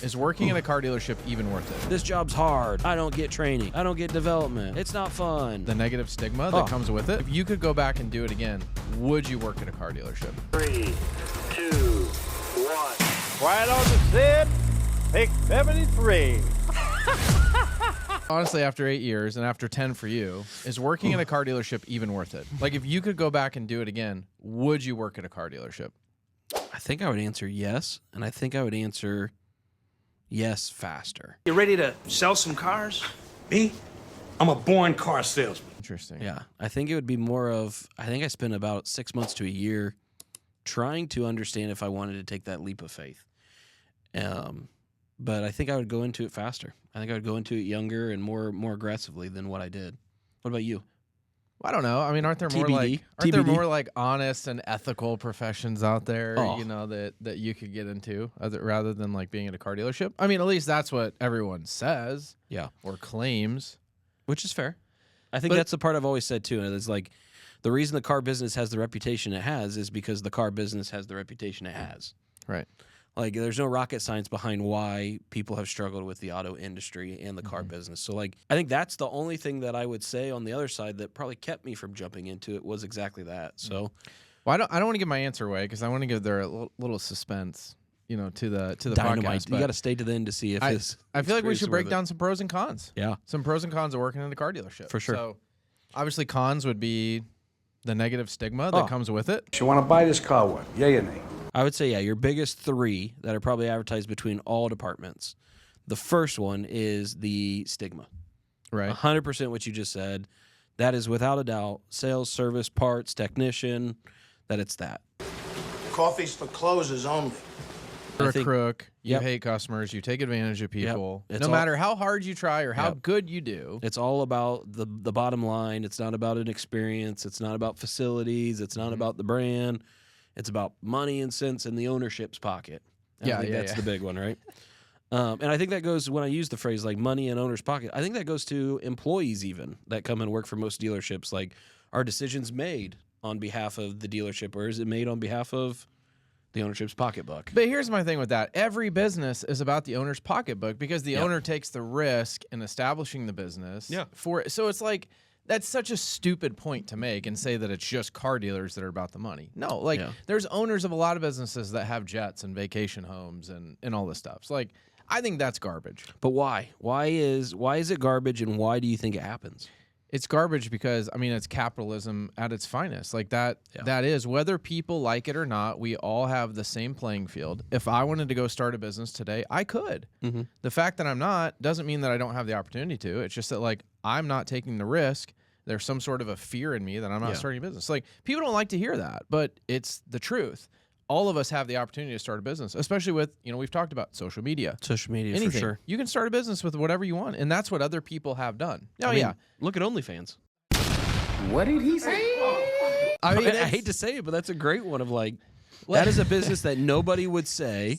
Is working in a car dealership even worth it? This job's hard. I don't get training. I don't get development. It's not fun. The negative stigma that comes with it. If you could go back and do it again, would you work at a car dealership? 3, 2, 1. Quiet on the set. Pick 73. Honestly, after 8 years and after 10 for you, is working in a car dealership even worth it? Like, if you could go back and do it again, would you work at a car dealership? I think I would answer yes, and I think I would answer yes faster. You ready to sell some cars? Me? I'm a born car salesman. Interesting. Yeah, I think it would be more of, I think I spent about 6 months to a year trying to understand if I wanted to take that leap of faith. But I think I would go into it faster. I think I would go into it younger and more aggressively than what I did. What about you? Well, I don't know. I mean, aren't there more like honest and ethical professions out there, you know, that you could get into rather than like being at a car dealership? I mean, at least that's what everyone says, or claims, which is fair. I think that's the part I've always said too. And it's like the reason the car business has the reputation it has is because the car business has the reputation it has. Right. Like, there's no rocket science behind why people have struggled with the auto industry and the car business. So, like, I think that's the only thing that I would say on the other side that probably kept me from jumping into it was exactly that. So, well, I don't want to give my answer away because I want to give there a little suspense, you know, to the Dynamite. podcast. You got to stay to the end to see if I feel like we should break down some pros and cons. Yeah, some pros and cons of working in a car dealership for sure. So, obviously, cons would be the negative stigma that comes with it. You want to buy this car, what? Yay or nay? I would say, yeah, your biggest three that are probably advertised between all departments. The first one is the stigma. Right. 100% what you just said. That is without a doubt sales, service, parts, technician, that it's that. Coffee's for closers only. You're a crook. You hate customers. You take advantage of people. No matter how hard you try or how good you do. It's all about the bottom line. It's not about an experience. It's not about facilities. It's not about the brand. It's about money and cents in the ownership's pocket. And I think that's the big one, right? And I think that goes, when I use the phrase like money in owner's pocket, I think that goes to employees even that come and work for most dealerships. Like, are decisions made on behalf of the dealership, or is it made on behalf of the ownership's pocketbook? But here's my thing with that. Every business is about the owner's pocketbook because the owner takes the risk in establishing the business. So it's like, that's such a stupid point to make and say that it's just car dealers that are about the money. No, like there's owners of a lot of businesses that have jets and vacation homes and all this stuff. So like, I think that's garbage. But why? Why is it garbage, and why do you think it happens? It's garbage because, I mean, it's capitalism at its finest. Like that is, whether people like it or not, we all have the same playing field. If I wanted to go start a business today, I could. The fact that I'm not doesn't mean that I don't have the opportunity to. It's just that, like, I'm not taking the risk. There's some sort of a fear in me that I'm not starting a business. Like, people don't like to hear that, but it's the truth. All of us have the opportunity to start a business, especially with, you know, we've talked about social media. Social media, anything. For sure. You can start a business with whatever you want, and that's what other people have done. Oh, yeah. Look at OnlyFans. What did he say? I mean, I hate to say it, but that's a great one of like, that is a business that nobody would say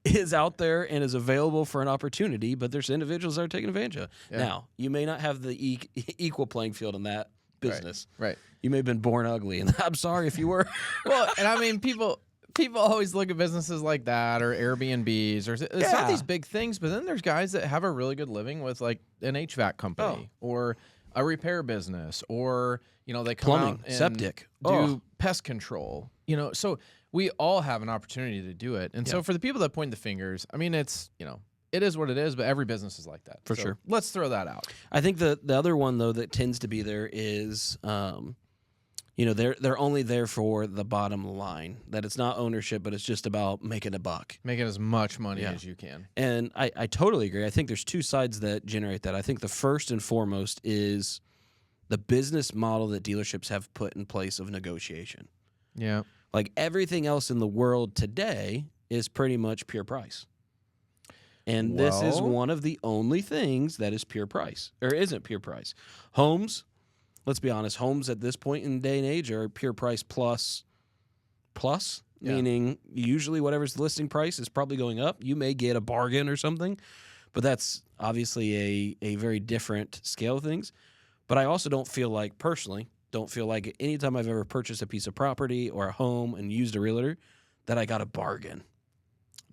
is out there and is available for an opportunity, but there's individuals that are taking advantage of. Now, you may not have the equal playing field in that business. Right. You may have been born ugly, and I'm sorry if you were. Well, and I mean, people always look at businesses like that or Airbnbs or it's not these big things, but then there's guys that have a really good living with like an HVAC company or a repair business, or, you know, they come plumbing, out and septic, do pest control, you know, so we all have an opportunity to do it. And so for the people that point the fingers, I mean, it's, you know, it is what it is, but every business is like that. For sure. Let's throw that out. I think the other one, though, that tends to be there is, you know, they're only there for the bottom line, that it's not ownership, but it's just about making a buck. Making as much money as you can. And I totally agree. I think there's two sides that generate that. I think the first and foremost is the business model that dealerships have put in place of negotiation. Yeah. Like, everything else in the world today is pretty much pure price. And this is one of the only things that is pure price, or isn't pure price. Homes, let's be honest, homes at this point in day and age are pure price plus, meaning usually whatever's the listing price is probably going up. You may get a bargain or something, but that's obviously a very different scale of things. But I also personally don't feel like anytime I've ever purchased a piece of property or a home and used a realtor that I got a bargain.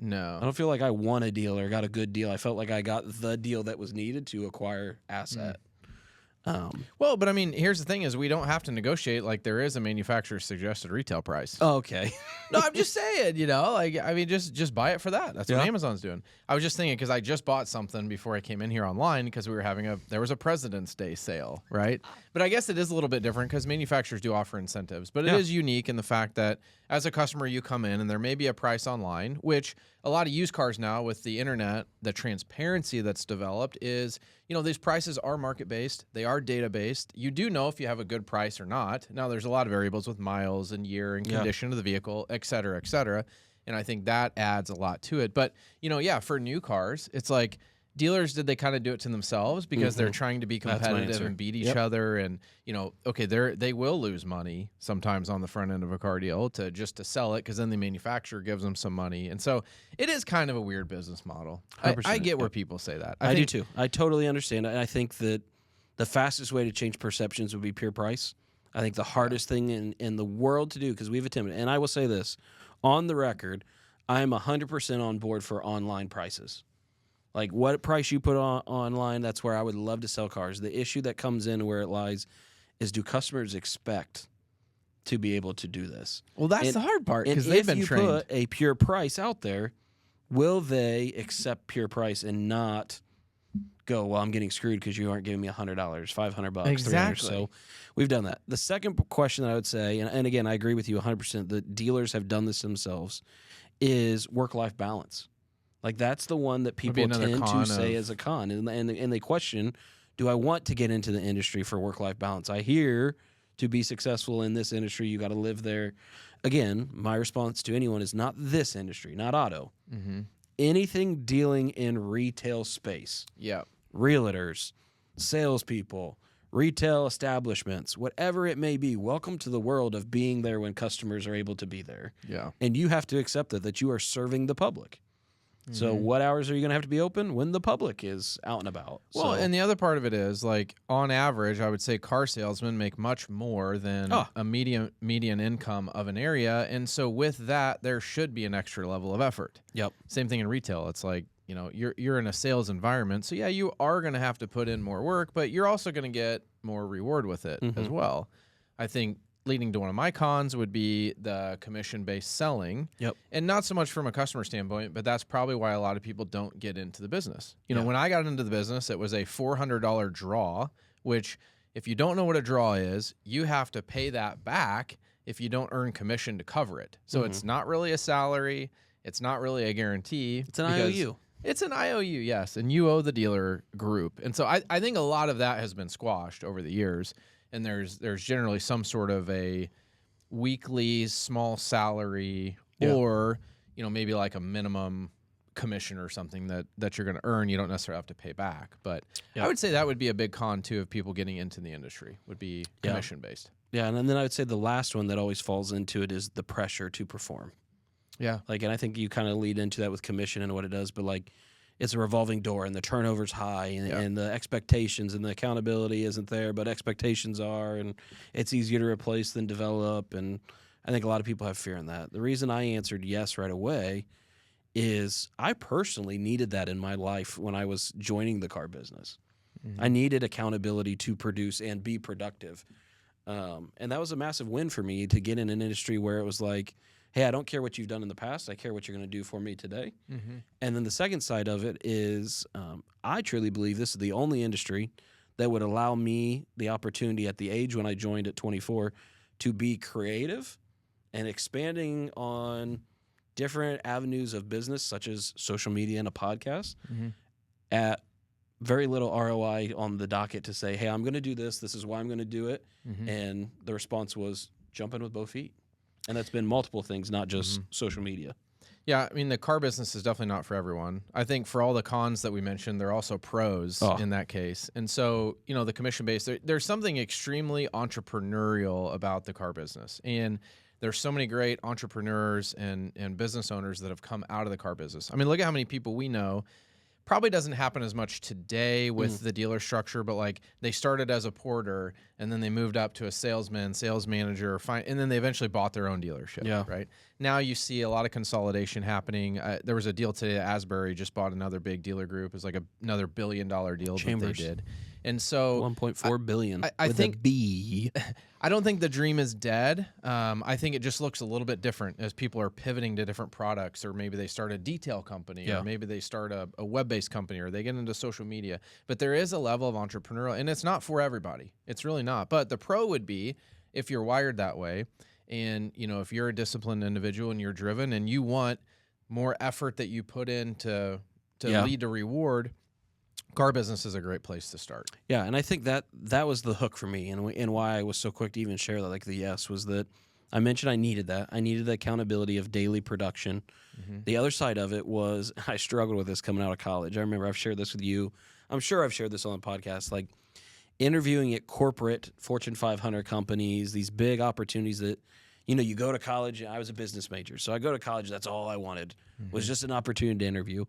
No. I don't feel like I won a deal or got a good deal. I felt like I got the deal that was needed to acquire asset. Well, but I mean, here's the thing: is we don't have to negotiate like there is a manufacturer's suggested retail price. Oh, okay. No, I'm just saying, like I mean, just buy it for that. That's what Amazon's doing. I was just thinking because I just bought something before I came in here online because we were there was a President's Day sale, right? But I guess it is a little bit different because manufacturers do offer incentives, but it is unique in the fact that as a customer, you come in and there may be a price online, which a lot of used cars now with the internet, the transparency that's developed is, these prices are market-based. They are data-based. You do know if you have a good price or not. Now, there's a lot of variables with miles and year and condition of the vehicle, et cetera, et cetera. And I think that adds a lot to it. But, for new cars, it's like dealers, did they kind of do it to themselves because they're trying to be competitive and beat each other? And, okay, they will lose money sometimes on the front end of a car deal to sell it because then the manufacturer gives them some money. And so it is kind of a weird business model. I get where people say that. I do too. I totally understand. I think that the fastest way to change perceptions would be pure price. I think the hardest thing in the world to do, because we've attempted, and I will say this, on the record, I am 100% on board for online prices. Like what price you put online, that's where I would love to sell cars. The issue that comes in where it lies is, do customers expect to be able to do this? Well, that's the hard part because they've been trained. If you put a pure price out there, will they accept pure price and not go, well, I'm getting screwed because you aren't giving me $100, $500, exactly. $300. So we've done that. The second question that I would say, and again, I agree with you 100%, the dealers have done this themselves, is work-life balance. Like that's the one that people tend to say as a con. And they question, do I want to get into the industry for work-life balance? I hear to be successful in this industry, you got to live there. Again, my response to anyone is not this industry, not auto. Mm-hmm. Anything dealing in retail space. Yeah. Realtors, salespeople, retail establishments, whatever it may be, welcome to the world of being there when customers are able to be there. Yeah. And you have to accept that you are serving the public. So what hours are you going to have to be open? When the public is out and about. Well, and the other part of it is, like, on average, I would say car salesmen make much more than a median income of an area. And so with that, there should be an extra level of effort. Yep. Same thing in retail. It's like, you're in a sales environment. So, yeah, you are going to have to put in more work, but you're also going to get more reward with it as well. I think leading to one of my cons would be the commission-based selling. Yep. And not so much from a customer standpoint, but that's probably why a lot of people don't get into the business. When I got into the business, it was a $400 draw, which if you don't know what a draw is, you have to pay that back if you don't earn commission to cover it. So it's not really a salary. It's not really a guarantee. It's an IOU. It's an IOU, yes. And you owe the dealer group. And so I think a lot of that has been squashed over the years. And there's generally some sort of a weekly small salary or, maybe like a minimum commission or something that you're going to earn. You don't necessarily have to pay back. But I would say that would be a big con, too, of people getting into the industry would be commission-based. Yeah, and then I would say the last one that always falls into it is the pressure to perform. Yeah. And I think you kind of lead into that with commission and what it does, but it's a revolving door and the turnover's high and the expectations and the accountability isn't there, but expectations are, and it's easier to replace than develop. And I think a lot of people have fear in that. The reason I answered yes right away is I personally needed that in my life when I was joining the car business. I needed accountability to produce and be productive. And that was a massive win for me to get in an industry where it was like, hey, I don't care what you've done in the past. I care what you're going to do for me today. And then the second side of it is I truly believe this is the only industry that would allow me the opportunity at the age when I joined at 24 to be creative and expanding on different avenues of business, such as social media and a podcast, at very little ROI on the docket to say, hey, I'm going to do this. This is why I'm going to do it. And the response was jump in with both feet. And that's been multiple things, not just social media. Yeah, I mean, the car business is definitely not for everyone. I think for all the cons that we mentioned, there are also pros in that case. And so, the commission-based, there's something extremely entrepreneurial about the car business. And there's so many great entrepreneurs and business owners that have come out of the car business. I mean, look at how many people we know. Probably doesn't happen as much today with the dealer structure, but they started as a porter and then they moved up to a salesman, sales manager, and then they eventually bought their own dealership, right? now you see a lot of consolidation happening. There was a deal today that Asbury just bought another big dealer group. It was like another $1 billion deal Chambers. that they did. And so $1.4 billion. I think a B. I don't think the dream is dead. I think it just looks a little bit different as people are pivoting to different products, or maybe they start a detail company, or maybe they start a web-based company, or they get into social media. But there is a level of entrepreneurial, and it's not for everybody. It's really not. But the pro would be if you're wired that way, and if you're a disciplined individual and you're driven, and you want more effort that you put in to lead to reward. Car business is a great place to start. Yeah, and I think that was the hook for me, and why I was so quick to even share that, like the yes, was that I mentioned I needed that. I needed the accountability of daily production. Mm-hmm. The other side of it was I struggled with this coming out of college. I remember I've shared this with you. I'm sure I've shared this on the podcast, like interviewing at corporate Fortune 500 companies, these big opportunities that, you go to college. I was a business major, so I go to college. That's all I wanted was just an opportunity to interview.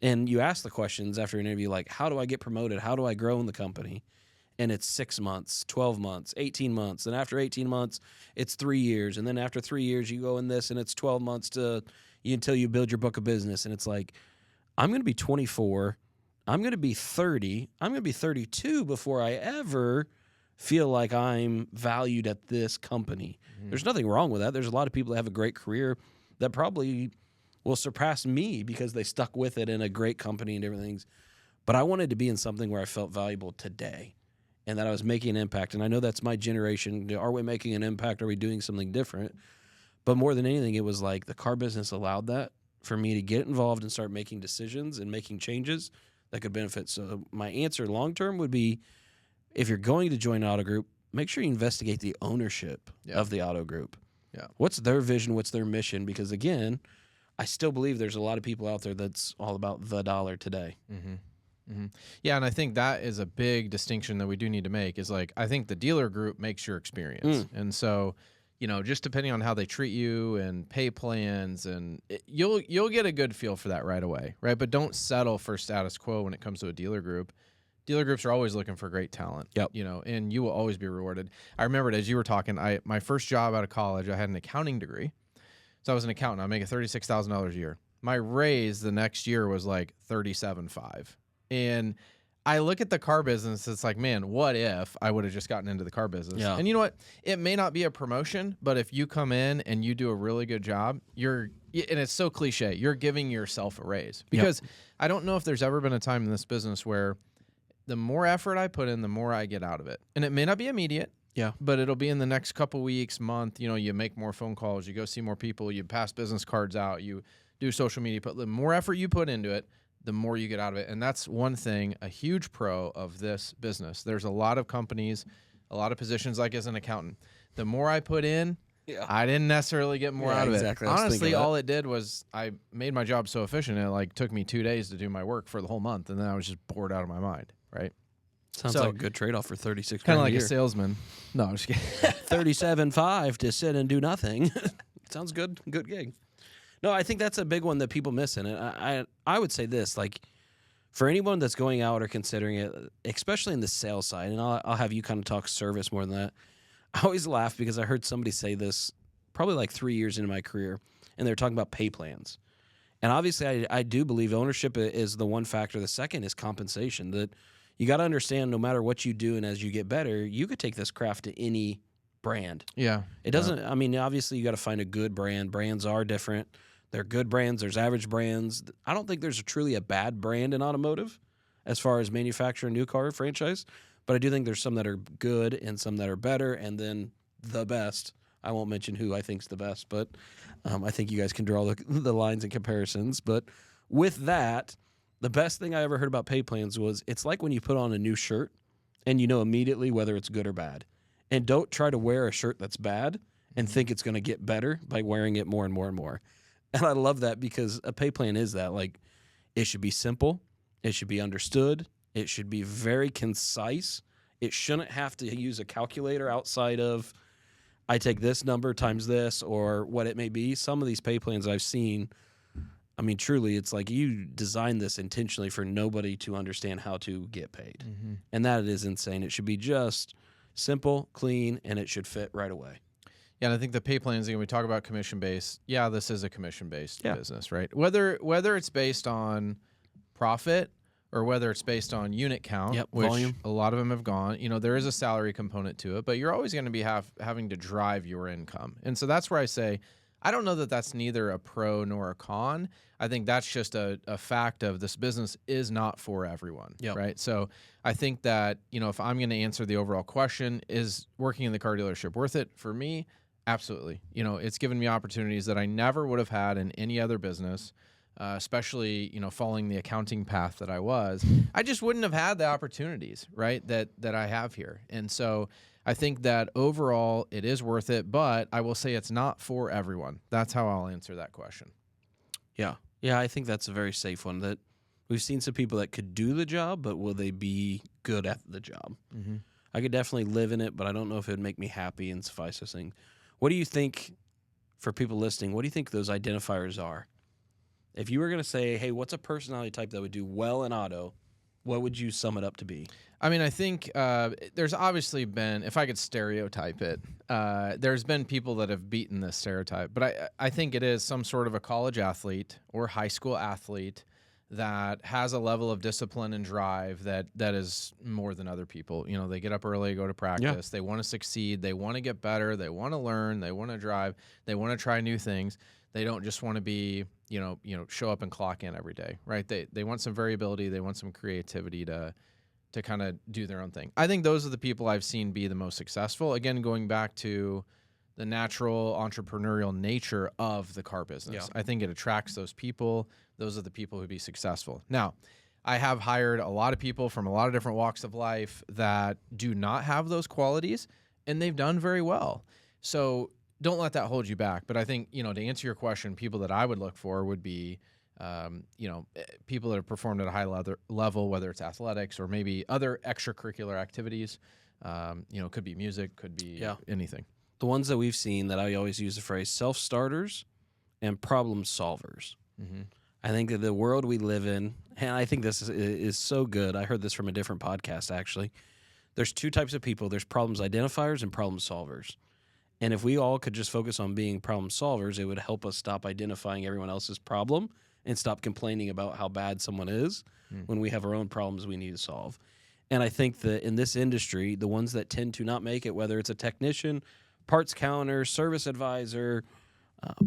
And you ask the questions after an interview, like, how do I get promoted? How do I grow in the company? And it's 6 months, 12 months, 18 months. And after 18 months, it's 3 years. And then after 3 years, you go in this, and it's 12 months until you build your book of business. And it's like, I'm going to be 24. I'm going to be 30. I'm going to be 32 before I ever feel like I'm valued at this company. Mm-hmm. There's nothing wrong with that. There's a lot of people that have a great career that probably will surpass me because they stuck with it in a great company and different things. But I wanted to be in something where I felt valuable today and that I was making an impact. And I know that's my generation. Are we making an impact? Are we doing something different? But more than anything, it was like the car business allowed that for me to get involved and start making decisions and making changes that could benefit. So my answer long-term would be, if you're going to join an auto group, make sure you investigate the ownership of the auto group. Yeah. What's their vision? What's their mission? Because again, I still believe there's a lot of people out there that's all about the dollar today. Mm-hmm. Mm-hmm. Yeah, and I think that is a big distinction that we do need to make is like, I think the dealer group makes your experience. And so, just depending on how they treat you and pay plans, and you'll get a good feel for that right away, right? But don't settle for status quo when it comes to a dealer group. Dealer groups are always looking for great talent, and you will always be rewarded. I remembered as you were talking, my first job out of college, I had an accounting degree. So I was an accountant. I make $36,000 a year. My raise the next year was like $37,500. And I look at the car business. It's like, man, what if I would have just gotten into the car business? Yeah. And you know what? It may not be a promotion, but if you come in and you do a really good job, and it's so cliche, you're giving yourself a raise. Because I don't know if there's ever been a time in this business where the more effort I put in, the more I get out of it. And it may not be immediate. Yeah, but it'll be in the next couple weeks, month. You make more phone calls, you go see more people, you pass business cards out, you do social media. But the more effort you put into it, the more you get out of it. And that's one thing, a huge pro of this business. There's a lot of companies, a lot of positions, like as an accountant. The more I put in, I didn't necessarily get more out of it. Honestly, all it did was I made my job so efficient, it took me 2 days to do my work for the whole month, and then I was just bored out of my mind, right? Sounds like a good trade-off for $36,000 kind of like a salesman. No, I'm just kidding. $37,500 to sit and do nothing. Sounds good. Good gig. No, I think that's a big one that people miss. And I would say this, for anyone that's going out or considering it, especially in the sales side, and I'll have you kind of talk service more than that. I always laugh because I heard somebody say this probably 3 years into my career, and they're talking about pay plans. And obviously, I do believe ownership is the one factor. The second is compensation. That you got to understand, no matter what you do and as you get better, you could take this craft to any brand. Yeah. It doesn't, I mean, obviously you got to find a good brand. Brands are different. They're good brands. There's average brands. I don't think there's truly a bad brand in automotive as far as manufacturing a new car franchise, but I do think there's some that are good and some that are better, and then the best. I won't mention who I think's the best, but I think you guys can draw the lines and comparisons. But with that, the best thing I ever heard about pay plans was it's like when you put on a new shirt and you know immediately whether it's good or bad. And don't try to wear a shirt that's bad and think it's going to get better by wearing it more and more and more. And I love that because a pay plan is that. It should be simple. It should be understood. It should be very concise. It shouldn't have to use a calculator outside of I take this number times this or what it may be. Some of these pay plans I've seen, I mean, truly, it's like you designed this intentionally for nobody to understand how to get paid. Mm-hmm. And that is insane. It should be just simple, clean, and it should fit right away. Yeah, and I think the pay plans, when we talk about commission-based, yeah, this is a commission-based business, right? Whether it's based on profit or whether it's based on unit count, which volume. A lot of them have gone, there is a salary component to it, but you're always going to be having to drive your income. And so that's where I say, I don't know that that's neither a pro nor a con. I think that's just a fact of this business is not for everyone, right? So I think that, if I'm going to answer the overall question, is working in the car dealership worth it? For me, absolutely. It's given me opportunities that I never would have had in any other business, especially, following the accounting path that I was. I just wouldn't have had the opportunities, right, that I have here. And so I think that overall it is worth it, but I will say it's not for everyone. That's how I'll answer that question. Yeah. Yeah, I think that's a very safe one. That we've seen some people that could do the job, but will they be good at the job? Mm-hmm. I could definitely live in it, but I don't know if it would make me happy and suffice this thing. What do you think, for people listening, what do you think those identifiers are? If you were going to say, hey, what's a personality type that would do well in auto, what would you sum it up to be? I mean, I think there's obviously been, if I could stereotype it, there's been people that have beaten this stereotype. But I think it is some sort of a college athlete or high school athlete that has a level of discipline and drive that is more than other people. They get up early, go to practice. They want to succeed. They want to get better. They want to learn. They want to drive. They want to try new things. They don't just want to be, show up and clock in every day, right? They want some variability. They want some creativity to kind of do their own thing. I think those are the people I've seen be the most successful. Again, going back to the natural entrepreneurial nature of the car business. I think it attracts those people. Those are the people who be successful. Now, I have hired a lot of people from a lot of different walks of life that do not have those qualities, and they've done very well. So don't let that hold you back. But I think, to answer your question, people that I would look for would be people that have performed at a high level, whether it's athletics or maybe other extracurricular activities. Could be music, could be anything. The ones that we've seen that I always use the phrase self-starters and problem solvers. Mm-hmm. I think that the world we live in, and I think this is so good. I heard this from a different podcast, actually. There's two types of people. There's problems identifiers and problem solvers. And if we all could just focus on being problem solvers, it would help us stop identifying everyone else's problem and stop complaining about how bad someone is when we have our own problems we need to solve. And I think that in this industry, the ones that tend to not make it, whether it's a technician, parts counter, service advisor,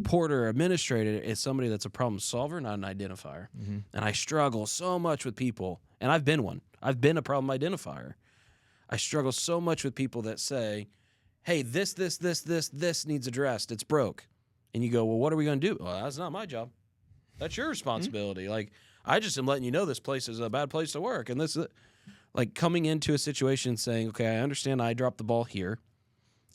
porter, administrator, is somebody that's a problem solver, not an identifier. Mm-hmm. And I struggle so much with people, and I've been one. I've been a problem identifier. I struggle so much with people that say, hey, this needs addressed. It's broke. And you go, well, what are we going to do? Well, that's not my job. That's your responsibility. Mm-hmm. Like, I just am letting you know this place is a bad place to work. And this is like coming into a situation saying, okay, I understand I dropped the ball here.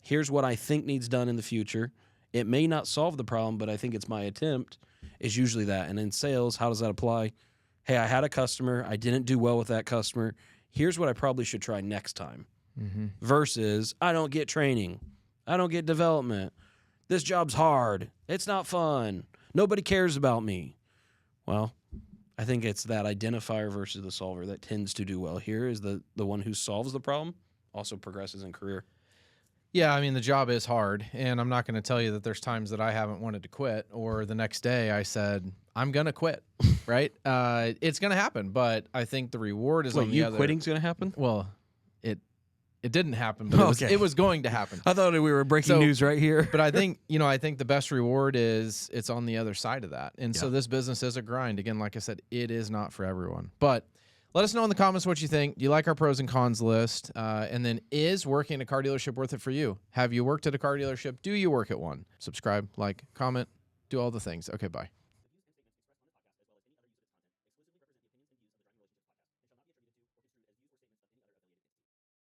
Here's what I think needs done in the future. It may not solve the problem, but I think it's my attempt, is usually that. And in sales, how does that apply? Hey, I had a customer. I didn't do well with that customer. Here's what I probably should try next time. Mm-hmm. Versus, I don't get training. I don't get development. This job's hard. It's not fun. Nobody cares about me. Well, I think it's that identifier versus the solver that tends to do well. Here is the one who solves the problem, also progresses in career. Yeah, I mean, the job is hard, and I'm not going to tell you that there's times that I haven't wanted to quit, or the next day I said, I'm going to quit, right? It's going to happen, but I think the reward is on the other. Quitting's going to happen? Well, it didn't happen, but it was going to happen. I thought we were breaking news right here. But I think the best reward is it's on the other side of that. And so this business is a grind. Again, like I said, it is not for everyone. But let us know in the comments what you think. Do you like our pros and cons list? And then, is working at a car dealership worth it for you? Have you worked at a car dealership? Do you work at one? Subscribe, like, comment, do all the things. Okay, bye.